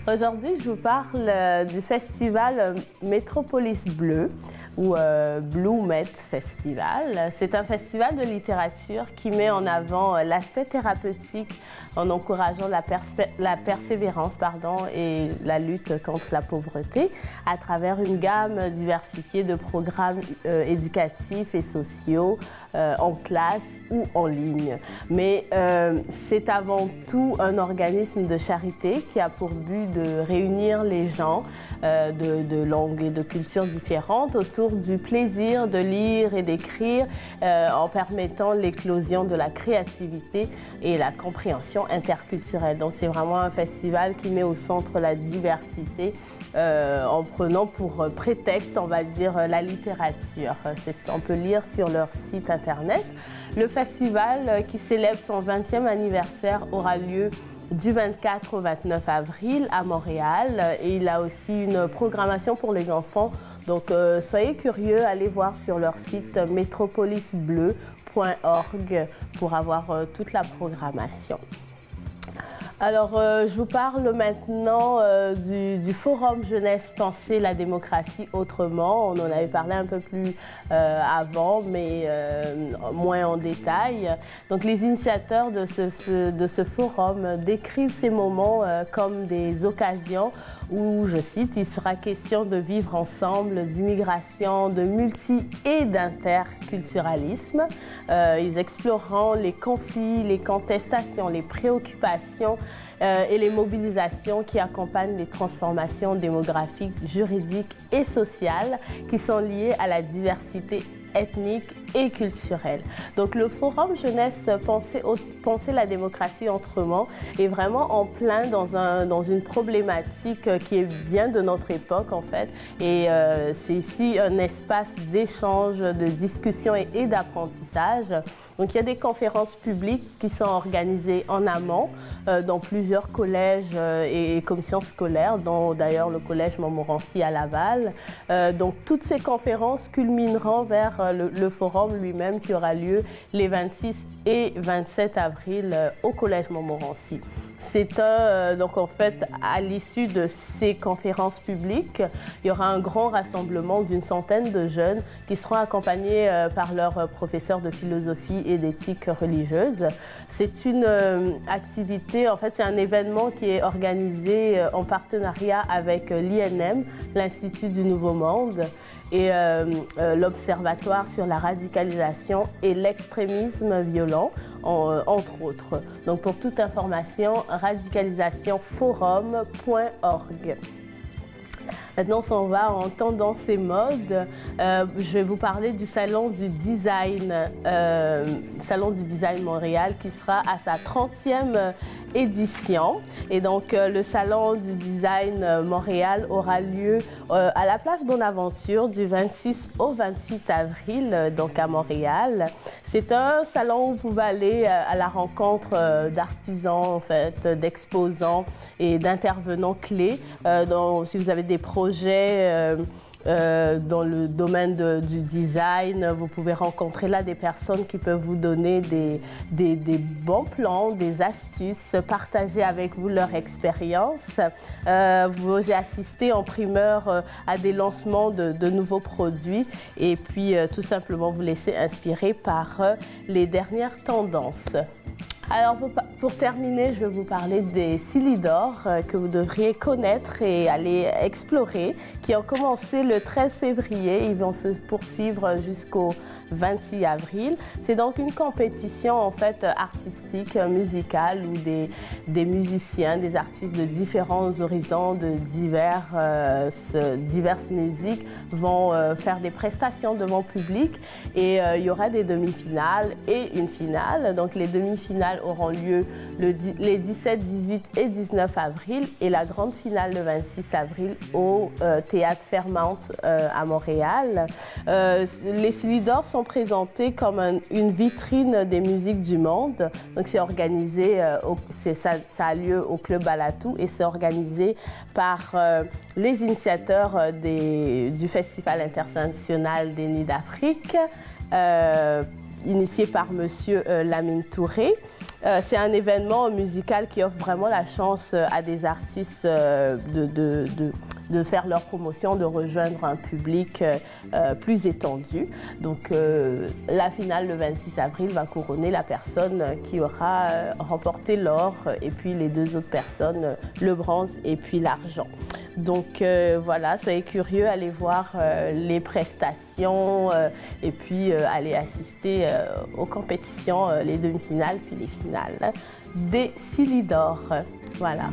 Aujourd'hui, je vous parle du festival Métropolis Bleu ou Blue Met Festival. C'est un festival de littérature qui met en avant l'aspect thérapeutique en encourageant la persévérance et la lutte contre la pauvreté à travers une gamme diversifiée de programmes éducatifs et sociaux en classe ou en ligne. Mais c'est avant tout un organisme de charité qui a pour but de réunir les gens de langues et de cultures différentes autour du plaisir de lire et d'écrire en permettant l'éclosion de la créativité et la compréhension interculturelle. Donc c'est vraiment un festival qui met au centre la diversité en prenant pour prétexte, on va dire, la littérature. C'est ce qu'on peut lire sur leur site internet. Le festival qui célèbre son 20e anniversaire aura lieu du 24 au 29 avril à Montréal et il a aussi une programmation pour les enfants. Donc soyez curieux, allez voir sur leur site metropolisbleu.org pour avoir toute la programmation. Alors, je vous parle maintenant du Forum Jeunesse Penser la démocratie autrement. On en avait parlé un peu plus avant, mais moins en détail. Donc, les initiateurs de ce forum décrivent ces moments comme des occasions où, je cite, il sera question de vivre ensemble, d'immigration, de multi- et d'interculturalisme. Ils exploreront les conflits, les contestations, les préoccupations et les mobilisations qui accompagnent les transformations démographiques, juridiques et sociales qui sont liées à la diversité ethnique et culturelle. Donc le Forum Jeunesse Penser la démocratie autrement est vraiment en plein dans une problématique qui est bien de notre époque en fait. Et c'est ici un espace d'échange, de discussion et d'apprentissage. Donc il y a des conférences publiques qui sont organisées en amont dans plusieurs collèges et commissions scolaires, dont d'ailleurs le collège Montmorency à Laval. Donc toutes ces conférences culmineront vers le forum lui-même qui aura lieu les 26 et 27 avril au collège Montmorency. C'est donc en fait, à l'issue de ces conférences publiques, il y aura un grand rassemblement d'une centaine de jeunes qui seront accompagnés par leurs professeurs de philosophie et d'éthique religieuse. C'est une activité, en fait, c'est un événement qui est organisé en partenariat avec l'INM, l'Institut du Nouveau Monde, et l'Observatoire sur la radicalisation et l'extrémisme violent, entre autres. Donc pour toute information, radicalisationforum.org. Maintenant, si on va en tendance et mode, je vais vous parler du Salon du Design Montréal qui sera à sa 30e édition. Et donc, le Salon du Design Montréal aura lieu à la place Bonaventure du 26 au 28 avril, donc à Montréal. C'est un salon où vous pouvez aller à la rencontre d'artisans, en fait, d'exposants et d'intervenants clés. Si vous avez des projets dans le domaine du design, vous pouvez rencontrer là des personnes qui peuvent vous donner des bons plans, des astuces, partager avec vous leur expérience. Vous assistez en primeur à des lancements de nouveaux produits et puis tout simplement vous laisser inspirer par les dernières tendances. Alors pour terminer, je vais vous parler des Silidor que vous devriez connaître et aller explorer, qui ont commencé le 13 février. Ils vont se poursuivre jusqu'au 26 avril. C'est donc une compétition en fait artistique, musicale, où des musiciens, des artistes de différents horizons, de diverses musiques vont faire des prestations devant public et il y aura des demi-finales et une finale. Donc les demi-finales auront lieu les 17, 18 et 19 avril et la grande finale le 26 avril au Théâtre Fairmount à Montréal. Les Silidor sont présentés comme une vitrine des musiques du monde. Donc c'est organisé, ça a lieu au Club Balatou et c'est organisé par les initiateurs du Festival international des Nuits d'Afrique. initié par Monsieur Lamine Touré. C'est un événement musical qui offre vraiment la chance à des artistes de faire leur promotion, de rejoindre un public plus étendu. Donc la finale le 26 avril va couronner la personne qui aura remporté l'or et puis les deux autres personnes, le bronze et puis l'argent. Donc voilà, soyez curieux, allez voir les prestations et puis allez assister aux compétitions, les demi-finales puis les finales des Silidor. Voilà.